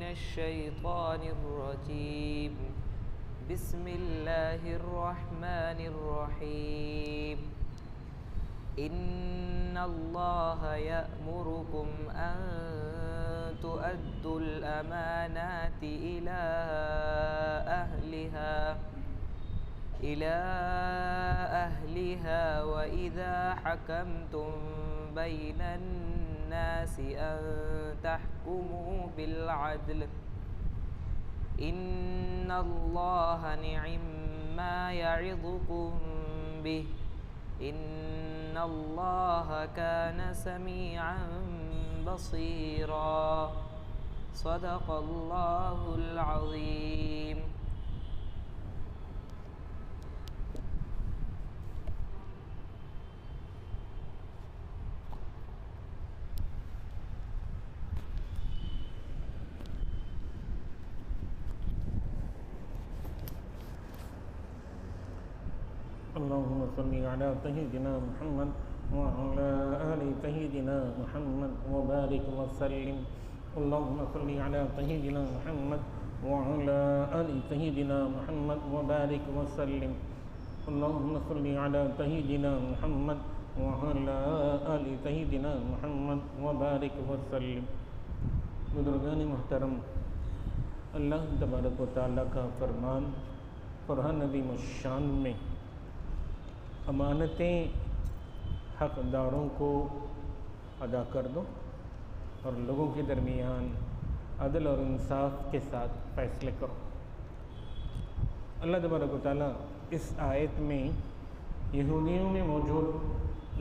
الشيطان الرجيم بسم الله الرحمن الرحيم إن الله يأمركم أن تؤدوا الأمانات إلى أهلها وإذا حكمتم بين الناس أن تحكموا بالعدل إن الله نعم ما يعظكم به إن الله كان سميعا بصيرا صدق الله العظيم. اللهم صل على سيدنا محمد وعلى آل سيدنا محمد وبارك وسلم. اللهم صل على سيدنا محمد وعلى آل سيدنا محمد وبارك وسلم. اللهم صل على سيدنا محمد وعلى آل سيدنا محمد وبارك وسلم. بزرگان محترم، اللہ تبارک و تعالیٰ کا فرمان قرآن عظیم الشان میں امانتیں حقداروں کو ادا کر دو اور لوگوں کے درمیان عدل اور انصاف کے ساتھ فیصلے کرو. اللہ تبارک و تعالیٰ اس آیت میں یہودیوں میں موجود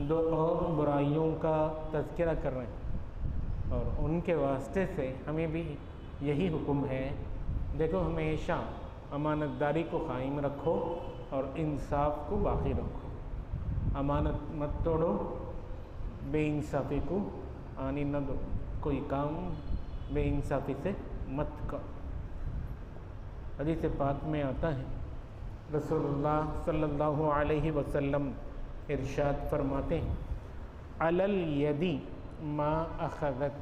دو اور برائیوں کا تذکرہ کر رہے ہیں اور ان کے واسطے سے ہمیں بھی یہی حکم ہے. دیکھو، ہمیشہ امانت داری کو قائم رکھو اور انصاف کو باقی رکھو. امانت مت توڑو، بے انصافی کو آنے نہ دو. کوئی کام بے انصافی سے مت کرو. حدیث پاک میں آتا ہے، رسول اللہ صلی اللہ علیہ وسلم ارشاد فرماتے ہیں، علی الید ما اخذت،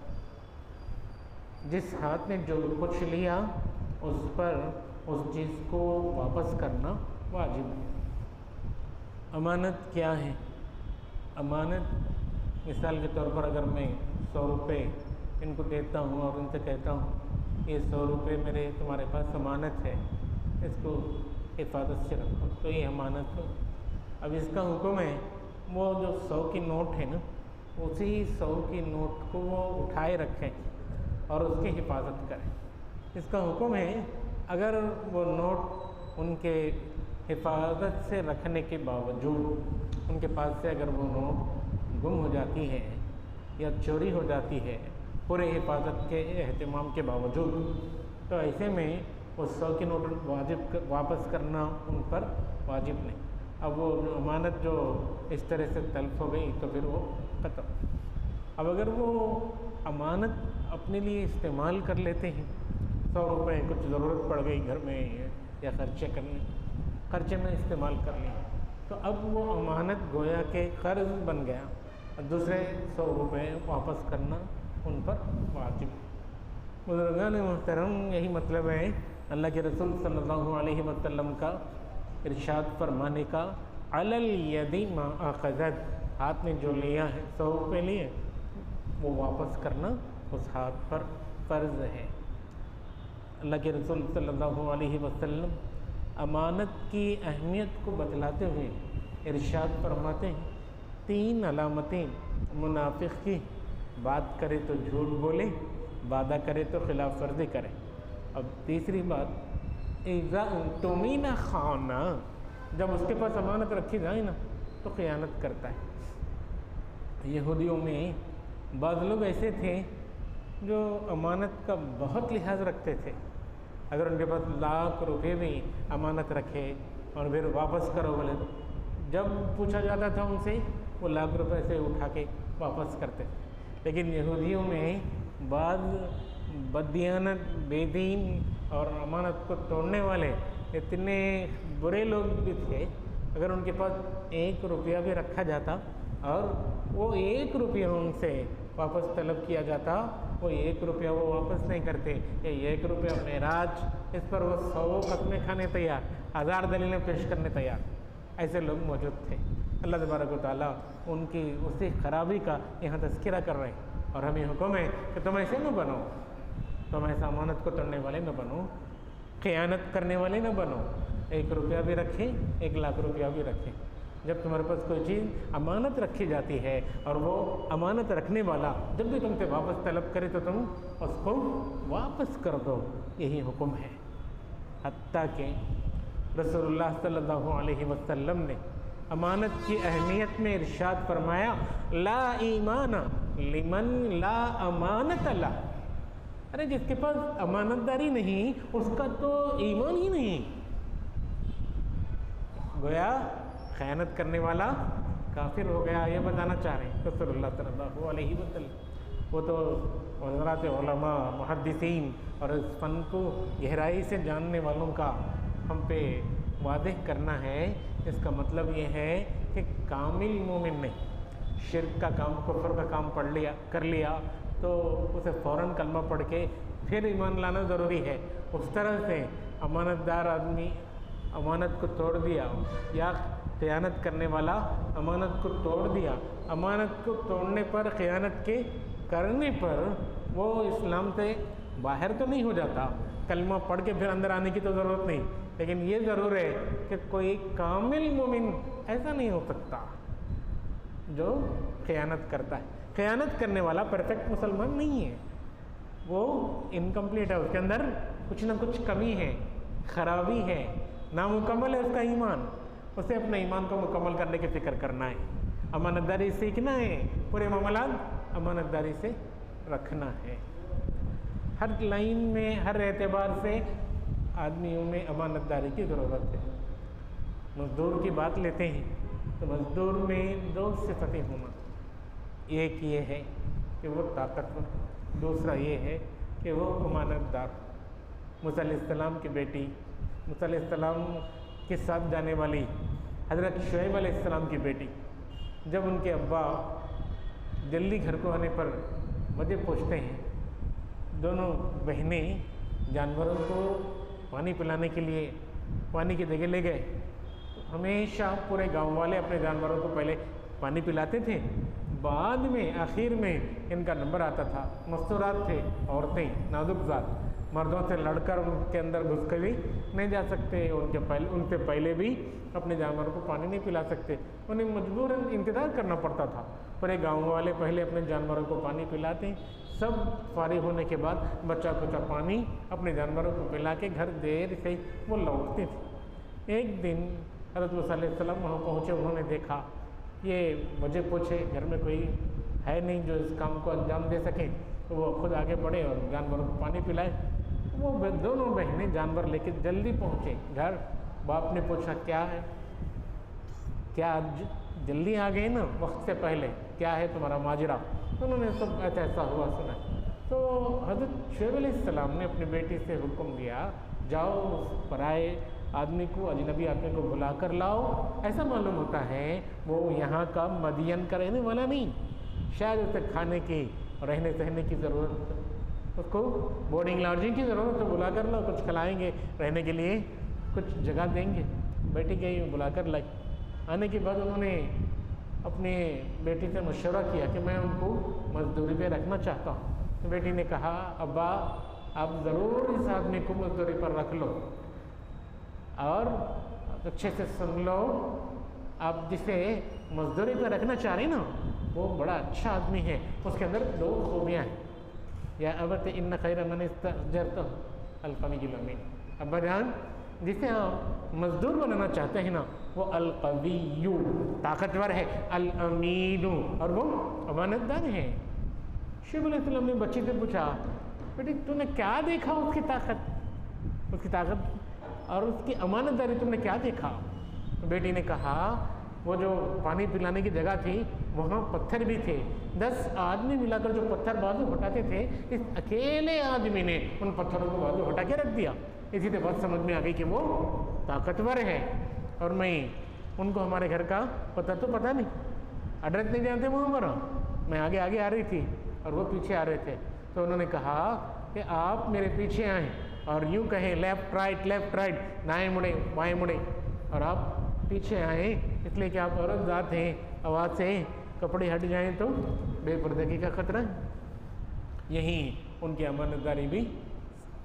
جس ہاتھ نے جو کچھ لیا اس پر اس چیز کو واپس کرنا واجب ہے. امانت کیا ہے؟ امانت مثال کے طور پر اگر میں 100 روپے ان کو دیتا ہوں اور ان سے کہتا ہوں یہ 100 روپے میرے تمہارے پاس امانت ہے، اس کو حفاظت سے رکھو، تو یہ امانت ہو. اب اس کا حکم ہے وہ جو 100 کی نوٹ ہے نا، اسی 100 کی نوٹ کو وہ اٹھائے رکھیں اور اس کی حفاظت کریں. اس کا حکم ہے اگر وہ نوٹ ان کے حفاظت سے رکھنے کے باوجود ان کے پاس سے اگر وہ نوٹ گم ہو جاتی ہے یا چوری ہو جاتی ہے پورے حفاظت کے اہتمام کے باوجود، تو ایسے میں وہ 100 کی نوٹ واپس کرنا ان پر واجب نہیں. اب وہ امانت جو اس طرح سے تلف ہو گئی تو پھر وہ ختم. اب اگر وہ امانت اپنے لیے استعمال کر لیتے ہیں، 100 روپے کچھ ضرورت پڑ گئی گھر میں یا خرچے میں استعمال کر لیں، تو اب وہ امانت گویا کہ قرض بن گیا اور دوسرے 100 روپے واپس کرنا ان پر واجب. بزرگان محترم، یہی مطلب ہے اللہ کے رسول صلی اللہ علیہ وسلم کا ارشاد فرمانے کا، علی الید ما اخذت، ہاتھ نے جو لیا ہے 100 روپے لیے، وہ واپس کرنا اس ہاتھ پر فرض ہے. اللہ کے رسول صلی اللہ علیہ وسلم امانت کی اہمیت کو بتلاتے ہوئے ارشاد فرماتے ہیں، 3 علامتیں منافق کی، بات کرے تو جھوٹ بولے، وعدہ کرے تو خلاف ورزی کرے. اب تیسری بات، اذا اؤتمن خان، جب اس کے پاس امانت رکھی جائے نا تو خیانت کرتا ہے. یہودیوں میں بعض لوگ ایسے تھے جو امانت کا بہت لحاظ رکھتے تھے. اگر ان کے پاس لاکھ روپے بھی امانت رکھے اور پھر واپس کرو بولے، جب پوچھا جاتا تھا ان سے وہ لاکھ روپے سے اٹھا کے واپس کرتے. لیکن یہودیوں میں بعض بددیانت، بے دین اور امانت کو توڑنے والے اتنے برے لوگ بھی تھے، اگر ان کے پاس 1 روپیہ بھی رکھا جاتا اور وہ 1 روپیہ ان سے واپس طلب کیا جاتا وہ 1 روپیہ وہ واپس نہیں کرتے، یہ 1 روپیہ معراج، اس پر وہ 100 قسمیں کھانے تیار، 1000 دلیلیں پیش کرنے تیار، ایسے لوگ موجود تھے۔ اللہ تبارک و تعالیٰ ان کی اسی خرابی کا یہاں تذکرہ کر رہے ہیں، اور ہمیں حکم ہے کہ تم ایسے نہ بنو، تم ایسا امانت کو توڑنے والے نہ بنو، خیانت کرنے والے نہ بنو۔ 1 روپیہ بھی رکھیں، 1 لاکھ روپیہ بھی رکھیں، جب تمہارے پاس کوئی چیز امانت رکھی جاتی ہے اور وہ امانت رکھنے والا جب بھی تم سے واپس طلب کرے تو تم اس کو واپس کر دو، یہی حکم ہے۔ حتیٰ کہ رسول اللہ صلی اللہ علیہ وسلم نے امانت کی اہمیت میں ارشاد فرمایا، لا ایمان لمن لا امانت لہ، ارے جس کے پاس امانت داری نہیں اس کا تو ایمان ہی نہیں۔ گویا خیانت کرنے والا کافر ہو گیا، یہ بتانا چاہ رہے ہیں رسول اللہ صلی اللہ علیہ وسلم۔ وہ تو حضرات علماء محدثین اور اس فن کو گہرائی سے جاننے والوں کا ہم پہ واضح کرنا ہے۔ اس کا مطلب یہ ہے کہ کامل مومن نے شرک کا کام، کفر کا کام کر لیا تو اسے فوراً کلمہ پڑھ کے پھر ایمان لانا ضروری ہے۔ اس طرح سے امانت دار آدمی امانت کو توڑ دیا یا خیانت کرنے والا امانت کو توڑ دیا، امانت کو توڑنے پر، خیانت کے کرنے پر وہ اسلام سے باہر تو نہیں ہو جاتا، کلمہ پڑھ کے پھر اندر آنے کی تو ضرورت نہیں، لیکن یہ ضرور ہے کہ کوئی کامل مومن ایسا نہیں ہو سکتا جو خیانت کرتا ہے۔ خیانت کرنے والا پرفیکٹ مسلمان نہیں ہے، وہ انکمپلیٹ ہے، اس کے اندر کچھ نہ کچھ کمی ہے، خرابی ہے، نامکمل ہے اس کا ایمان، اسے اپنے ایمان کو مکمل کرنے کی فکر کرنا ہے، امانت داری سیکھنا ہے، پورے معاملات امانت داری سے رکھنا ہے۔ ہر لائن میں، ہر اعتبار سے آدمیوں میں امانت داری کی ضرورت ہے۔ مزدور کی بات لیتے ہیں تو مزدور میں 2 صفتیں ہونا، ایک یہ ہے کہ وہ طاقتور، دوسرا یہ ہے کہ وہ امانت دار۔ موسیٰ علیہ السلام کی بیٹی، موسیٰ علیہ السلام کے ساتھ جانے والی حضرت شعیب علیہ السلام کی بیٹی، جب ان کے ابا جلدی گھر کو آنے پر وجہ پوچھتے ہیں، دونوں بہنیں جانوروں کو پانی پلانے کے لیے پانی کی جگہ لے گئے۔ ہمیشہ پورے گاؤں والے اپنے جانوروں کو پہلے پانی پلاتے تھے، بعد میں آخر میں ان کا نمبر آتا تھا۔ مستورات تھے، عورتیں نازک ذات، مردوں سے لڑ کر ان کے اندر گھس کے بھی نہیں جا سکتے، ان سے پہلے بھی اپنے جانوروں کو پانی نہیں پلا سکتے، انہیں مجبوراً انتظار کرنا پڑتا تھا۔ پورے گاؤں والے پہلے اپنے جانوروں کو پانی پلاتے، سب فارغ ہونے کے بعد بچہ کچا پانی اپنے جانوروں کو پلا کے گھر دیر سے وہ لوٹتے تھے۔ ایک دن حضرت موسیٰ علیہ السلام وہاں پہنچے، انہوں نے دیکھا، یہ وجہ پوچھے گھر میں کوئی ہے نہیں جو اس کام کو انجام دے سکے، تو وہ خود آگے بڑھے اور جانوروں کو پانی پلائے۔ وہ دونوں بہنیں جانور لے کے جلدی پہنچے گھر۔ باپ نے پوچھا کیا ہے، کیا جلدی آ گئے نا وقت سے پہلے، کیا ہے تمہارا ماجرا؟ انہوں نے سب ایسا ہوا سنا۔ تو حضرت شعیب علیہ السلام نے اپنی بیٹی سے حکم دیا، جاؤ اس پرائے آدمی کو، اجنبی آدمی کو بلا کر لاؤ۔ ایسا معلوم ہوتا ہے وہ یہاں کا مدین کا رہنے والا نہیں، شاید اسے کھانے کی، رہنے سہنے کی ضرورت، اس کو بورڈنگ لاڈجنگ کی ضرورت ہے، بلا کر لاؤ، کچھ کھلائیں گے، رہنے کے لیے کچھ جگہ دیں گے۔ بیٹی گئی، بلا کر لائی۔ آنے کے بعد انہوں نے اپنی بیٹی سے مشورہ کیا کہ میں ان کو مزدوری پہ رکھنا چاہتا ہوں۔ بیٹی نے کہا، ابا آپ ضرور اس آدمی کو مزدوری پر رکھ لو، اور اچھے سے سن لو، آپ جسے مزدوری پہ رکھنا چاہ رہے نا وہ بڑا اچھا آدمی ہے، اس کے اندر 2 خوبیاں ہیں۔ یا ابت ان خیر من استاجرت القوی الامین، ابا جان جسے آپ مزدور بنانا چاہتے ہیں نا وہ القوی، طاقتور ہے، الامین، اور وہ امانت دار ہے۔ شعیب علیہ السلام نے بچی سے پوچھا، بیٹی تو نے کیا دیکھا اس کی طاقت اور اس کی امانت داری تم نے کیا دیکھا؟ بیٹی نے کہا، وہ جو پانی پلانے کی جگہ تھی وہاں پتھر بھی تھے، 10 آدمی ملا کر جو پتھر بازو ہٹاتے تھے، اس اکیلے آدمی نے ان پتھروں کو بازو ہٹا کے رکھ دیا۔ اسی سے بات سمجھ میں آ گئی کہ وہ طاقتور ہے۔ اور میں ان کو ہمارے گھر کا پتہ نہیں، ایڈریس نہیں جانتے وہاں پر، میں آگے آ رہی تھی اور وہ پیچھے آ رہے تھے، تو انہوں نے کہا کہ آپ میرے پیچھے آئیں اور یوں کہیں لیفٹ رائٹ، دائیں مڑیں بائیں مڑیں، اور آپ پیچھے آئیں اس لیے کہ آپ عورت ذات ہیں، آواز سے کپڑے ہٹ جائیں تو بے پردگی کا خطرہ ہے۔ یہیں ان کی امانت داری بھی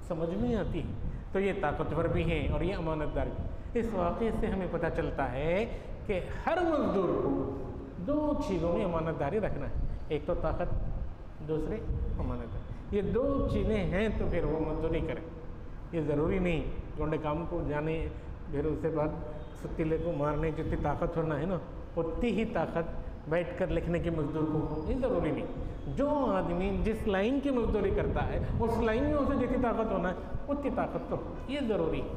سمجھ میں آتی ہے۔ تو یہ طاقتور بھی ہیں اور یہ امانت دار بھی۔ اس واقعے سے ہمیں پتہ چلتا ہے کہ ہر مزدور کو دو چیزوں میں امانت داری رکھنا ہے، ایک تو طاقت، دوسرے امانت داری۔ یہ دو چیزیں ہیں تو پھر وہ مزدوری کرے۔ یہ ضروری نہیں گونڈے کام کو جانے پھر اس کے بعد ستیلے کو مارنے جتنی طاقت ہونا ہے نا اتنی ہی طاقت بیٹھ کر لکھنے کی مزدور کو ہو، یہ ضروری نہیں۔ جو آدمی جس لائن کی مزدوری کرتا ہے اس لائن میں اسے جتنی طاقت ہونا ہے اتنی طاقت تو یہ ضروری ہے۔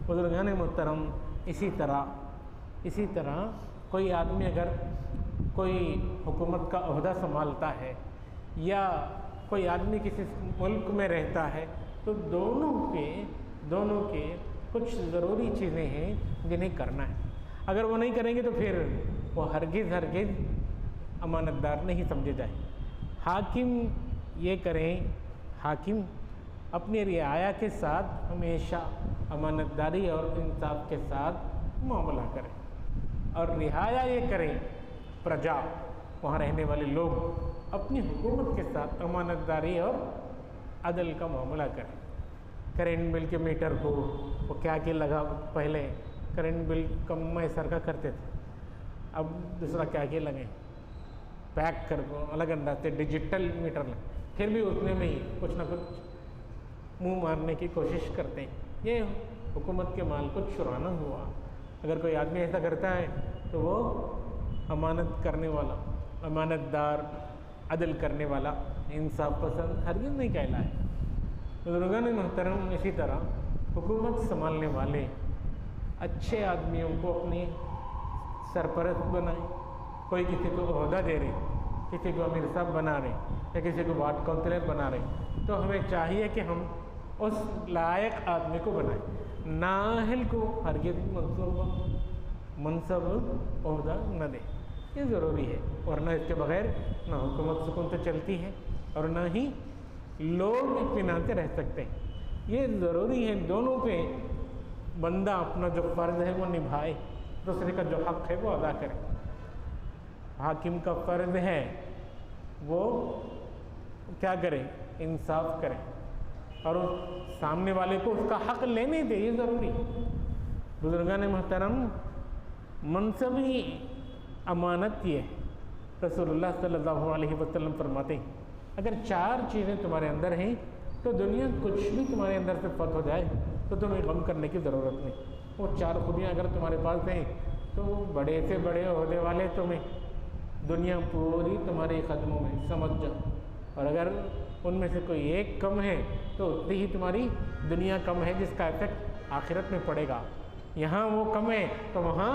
بزرگان محترم، اسی طرح کوئی آدمی اگر کوئی حکومت کا عہدہ سنبھالتا ہے یا کوئی آدمی کسی ملک میں رہتا ہے تو دونوں کے کچھ ضروری چیزیں ہیں جنہیں کرنا ہے۔ اگر وہ نہیں کریں گے تو پھر وہ ہرگز امانت دار نہیں سمجھے جائیں۔ حاکم یہ کریں، حاکم اپنی رعایا کے ساتھ ہمیشہ امانت داری اور انصاف کے ساتھ معاملہ کریں، اور رعایا یہ کریں، پرجا وہاں رہنے والے لوگ اپنی حکومت کے ساتھ امانت داری اور عدل کا معاملہ کریں۔ کرنٹ بل کے میٹر کو وہ کیا لگا، پہلے کرنٹ بل کم ایسر کا کرتے تھے، اب دوسرا کیا لگیں، پیک کر کو الگ انداز سے ڈیجیٹل میٹر لیں، پھر بھی اتنے میں ہی کچھ نہ کچھ منہ مارنے کی کوشش کرتے ہیں۔ یہ حکومت کے مال کو چرانا ہوا۔ اگر کوئی آدمی ایسا کرتا ہے تو وہ امانت کرنے والا، امانت دار، عدل کرنے والا، انصاف پسند ہرگز نہیں کہلائے۔ بزرگان محترم، اسی طرح حکومت سنبھالنے والے اچھے آدمیوں کو اپنی سرپرست بنائیں۔ کوئی کسی کو عہدہ دے رہے، کسی کو امیر صاحب بنا رہے یا کسی کو وارڈ کونسلر بنا رہے تو ہمیں چاہیے کہ ہم اس لائق آدمی کو بنائیں، نااہل کو ہرگز منصب عہدہ نہ دیں۔ یہ ضروری ہے، ورنہ اس کے بغیر نہ حکومت سکون سے چلتی ہے اور نہ ہی لوگ اطمینان سے رہ سکتے ہیں۔ یہ ضروری ہے دونوں پہ بندہ اپنا جو فرض ہے وہ نبھائے، دوسرے کا جو حق ہے وہ ادا کرے۔ حاکم کا فرض ہے وہ کیا کرے، انصاف کرے اور سامنے والے کو اس کا حق لینے دے، یہ ضروری ہے۔ بزرگان محترم، منصبی امانت یہ ہے۔ رسول اللہ صلی اللہ علیہ وسلم فرماتے ہیں اگر 4 چیزیں تمہارے اندر ہیں تو دنیا کچھ بھی تمہارے اندر سے فت ہو جائے تو تمہیں غم کرنے کی ضرورت نہیں۔ وہ 4 خوبیاں اگر تمہارے پاس ہیں تو بڑے سے بڑے عہدے والے تمہیں دنیا پوری تمہارے قدموں میں سمجھ جاؤ، اور اگر ان میں سے کوئی ایک کم ہے تو اتنی ہی تمہاری دنیا کم ہے جس کا ایفیکٹ آخرت میں پڑے گا۔ یہاں وہ کم ہے تو وہاں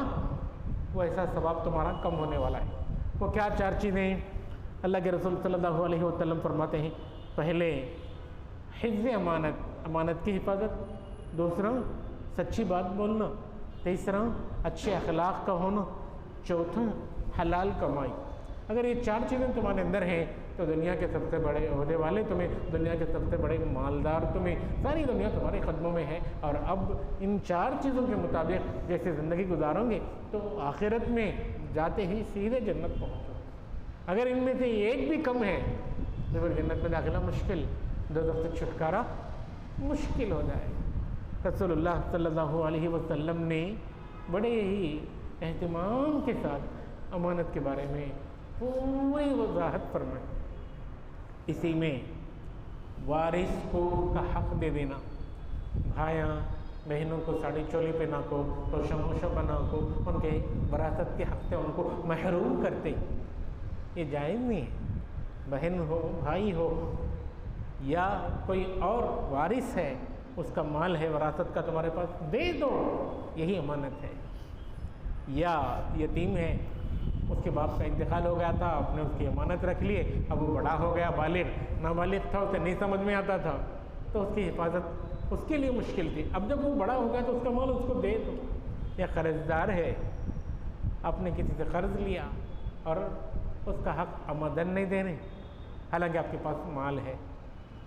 وہ ایسا ثواب تمہارا کم ہونے والا ہے۔ وہ کیا 4 چیزیں ہیں؟ اللہ کے رسول صلی اللہ علیہ وسلم فرماتے ہیں پہلے حفظ امانت کی حفاظت، دوسرا سچی بات بولنا، تیسرا اچھے اخلاق کا ہونا، چوتھا حلال کمائی۔ اگر یہ 4 چیزیں تمہارے اندر ہیں تو دنیا کے سب سے بڑے عہدے والے تمہیں، دنیا کے سب سے بڑے مالدار تمہیں، ساری دنیا تمہارے قدموں میں ہے، اور اب ان 4 چیزوں کے مطابق جیسے زندگی گزارو گے تو آخرت میں جاتے ہی سیدھے جنت پہنچو۔ اگر ان میں سے ایک بھی کم ہے تو پھر جنت میں داخلہ مشکل، دوزخ سے چھٹکارا مشکل ہو جائے۔ رسول اللہ صلی اللہ علیہ وسلم نے بڑے ہی اہتمام کے ساتھ امانت کے بارے میں پوری وضاحت فرمائی۔ اسی میں وارث کو کا حق دے دینا، بھائیاں بہنوں کو ساڑی چولی پہنا کو، توشہ موشہ بنا کو، ان کے وراثت کے حق سے ان کو محروم کرتے، یہ جائز نہیں ہے۔ بہن ہو، بھائی ہو یا کوئی اور وارث ہے، اس کا مال ہے وراثت کا تمہارے پاس، دے دو، یہی امانت ہے۔ یا یتیم ہے، اس کے باپ کا انتقال ہو گیا تھا، آپ نے اس کی امانت رکھ لیے، اب وہ بڑا ہو گیا، بالغ، نابالغ تھا، اسے نہیں سمجھ میں آتا تھا تو اس کی حفاظت اس کے لیے مشکل تھی۔ اب جب وہ بڑا ہو گیا تو اس کا مال اس کو دے دو۔ یا قرض دار ہے، آپ نے کسی سے قرض لیا اور اس کا حق آمدن نہیں دینے، حالانکہ آپ کے پاس مال ہے،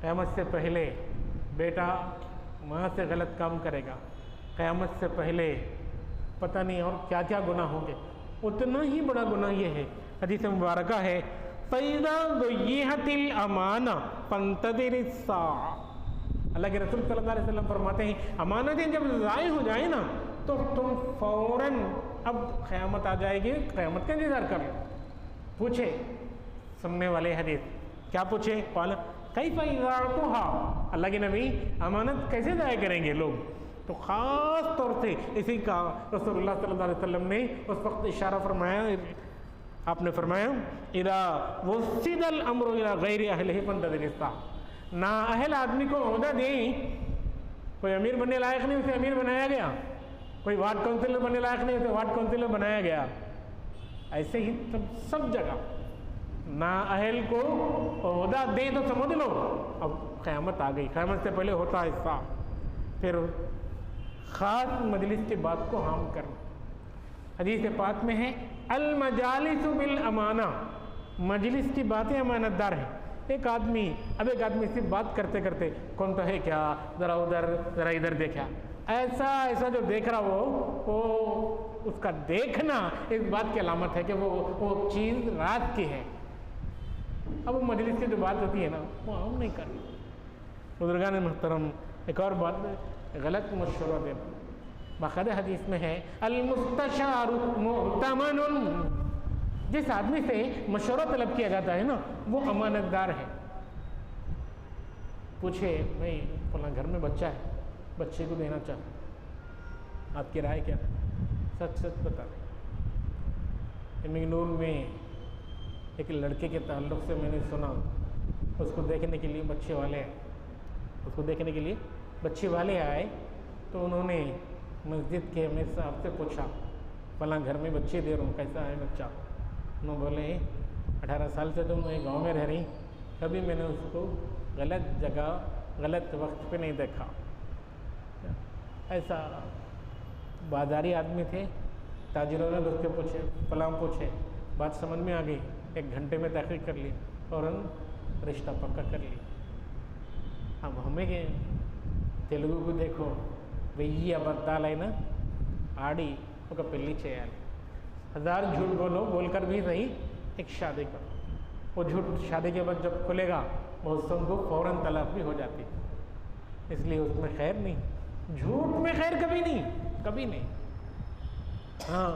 قیامت سے پہلے بیٹا ماں سے غلط کام کرے گا، قیامت سے پہلے پتہ نہیں اور کیا کیا گناہ ہوں گے، اتنا ہی بڑا گناہ یہ ہے۔ حدیث مبارکہ ہے فَإِذَا ضُيِّعَتِ الْأَمَانَةُ فَانْتَظِرِ السَّاعَةَ، اللہ کے رسول صلی اللہ علیہ وسلم فرماتے ہیں امانتیں جب ضائع ہو جائیں نا تو تم فوراً اب قیامت آ جائے گی، قیامت کا انتظار کر لو۔ پوچھے سننے والے حدیث، کیا پوچھے؟ قال کیف اضاعتها، اللہ کے نبی امانت کیسے ضائع کریں گے لوگ؟ تو خاص طور سے اسی کا رسول اللہ صلی اللہ علیہ وسلم نے اس وقت اشارہ فرمایا، آپ نے فرمایا اذا وسد الامر الى غیر اہلہ فانتظر الساعۃ، نااہل آدمی کو عہدہ دیں، کوئی امیر بننے لائق نہیں اسے امیر بنایا گیا، کوئی وارڈ کونسلر بننے لائق نہیں اسے وارڈ کونسلر بنایا گیا، ایسے ہی سب جگہ نااہل کو عہدہ دیں تو سمجھ لو اب قیامت آ گئی، قیامت سے پہلے ہوتا ہے حصہ۔ پھر خاص مجلس کی بات کو عام کرنا، حدیث پاک میں ہے المجالس بالامانہ، مجلس کی باتیں امانت دار ہیں۔ ایک آدمی سے بات کرتے کرتے کون تو ہے کیا، ذرا ادھر ذرا ادھر دیکھا، ایسا جو دیکھ رہا وہ اس کا دیکھنا اس بات کی علامت ہے کہ وہ چیز رات کی ہے۔ اب وہ مجلس کی جو بات ہوتی ہے نا وہ عام نہیں کرنا۔ بزرگان محترم، ایک اور بات، غلط مشورہ دینا، باقاعدہ حدیث میں ہے المستشار مؤتمن، جس آدمی سے مشورہ طلب کیا جاتا ہے نا وہ امانت دار ہے۔ پوچھے بھائی فلاں گھر میں بچہ ہے، بچے کو دینا چاہتا، آپ کی رائے کیا؟ سچ بتا دیں۔ منگنور میں ایک لڑکے کے تعلق سے میں نے سنا، اس کو دیکھنے کے لیے بچے والے آئے تو انہوں نے مسجد کے امیر صاحب سے پوچھا فلاں گھر میں بچے دے رہا ہوں، کیسا ہے بچہ؟ انہوں بولے 18 سال سے تو میں گاؤں میں رہ رہی، کبھی میں نے اس کو غلط جگہ غلط وقت پہ نہیں دیکھا۔ ایسا بازاری آدمی تھے، تاجروں نے اس کے پوچھے، بات سمجھ میں آ گئی، 1 گھنٹے میں تحقیق کر لی، فوراً رشتہ پکا کر لی۔ اب ہمیں کہ తెలుగు کو دیکھو، 1000 అబద్ధాలైనా ఆడి ఒక పెళ్లి చేయాలి، 1000 جھوٹ بول کر بھی صحیح ایک شادی کرو۔ وہ جھوٹ شادی کے بعد جب کھلے گا بہت کو فوراً طلاق بھی ہو جاتی، اس لیے اس میں خیر نہیں، جھوٹ میں خیر کبھی نہیں۔ ہاں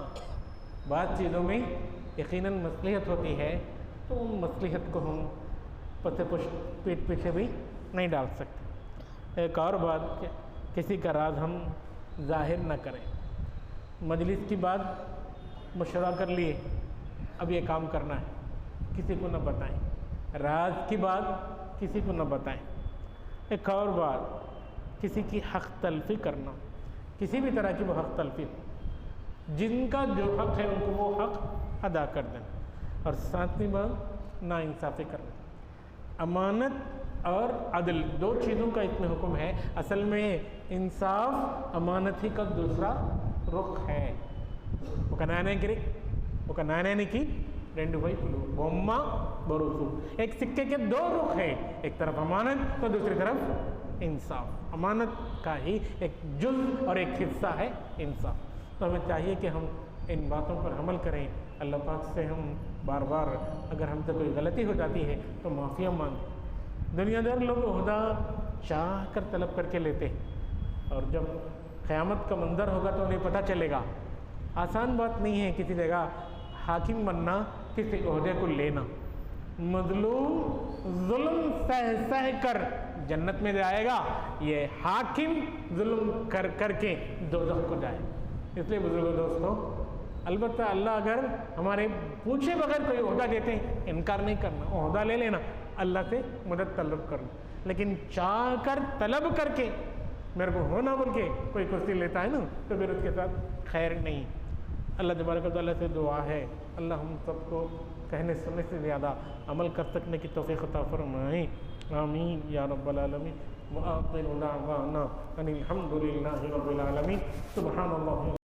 بعض چیزوں میں یقیناً مصلحت ہوتی ہے تو ان مصلحت کو ہم پیٹ پیچھے بھی نہیں ڈال سکتے۔ ایک اور بات کہ کسی کا راز ہم ظاہر نہ کریں، مجلس کی بات مشورہ کر لیے اب یہ کام کرنا ہے، کسی کو نہ بتائیں، راز کی بات کسی کو نہ بتائیں۔ ایک اور بات، کسی کی حق تلفی کرنا، کسی بھی طرح کی وہ حق تلفی، جن کا جو حق ہے ان کو وہ حق ادا کر دیں۔ اور ساتویں بات ناانصافی کرنا، امانت اور عدل 2 چیزوں کا اس میں حکم ہے۔ اصل میں انصاف امانت ہی کا دوسرا رخ ہے۔ ఒక నాణ్యానికి 2 వైపులు బొమ్మ బరుసు، ایک سکے کے 2 رخ ہیں، ایک طرف امانت تو دوسری طرف انصاف۔ امانت کا ہی ایک جز اور ایک حصہ ہے انصاف۔ تو ہمیں چاہیے کہ ہم ان باتوں پر عمل کریں۔ اللہ پاک سے ہم بار بار اگر ہم سے کوئی غلطی ہو جاتی ہے تو معافیاں مانگیں۔ دنیا دار لوگ عہدہ چاہ کر طلب کر کے لیتے ہیں، اور جب قیامت کا منظر ہوگا تو انہیں پتہ چلے گا آسان بات نہیں ہے کسی جگہ حاکم بننا، کسی عہدے کو لینا۔ مظلوم ظلم سہ کر جنت میں جائے گا، یہ حاکم ظلم کر کے دوزخ کو جائے۔ اس لیے بزرگوں دوستوں، البتہ اللہ اگر ہمارے پوچھے بغیر کوئی عہدہ دیتے ہیں انکار نہیں کرنا، عہدہ لے لینا، اللہ سے مدد طلب کرنا، لیکن چاہ کر طلب کر کے میرے کو ہونا بول کے کوئی کرسی لیتا ہے نا تو پھر اس کے ساتھ خیر نہیں۔ اللہ تبارک و تعالیٰ سے دعا ہے اللہ ہم سب کو کہنے سننے سے زیادہ عمل کر سکنے کی توفیق عطا فرمائیں، آمین یا رب العالمین۔ وآخر دعوانا ان الحمد للہ رب العالمین۔ سبحان اللہ۔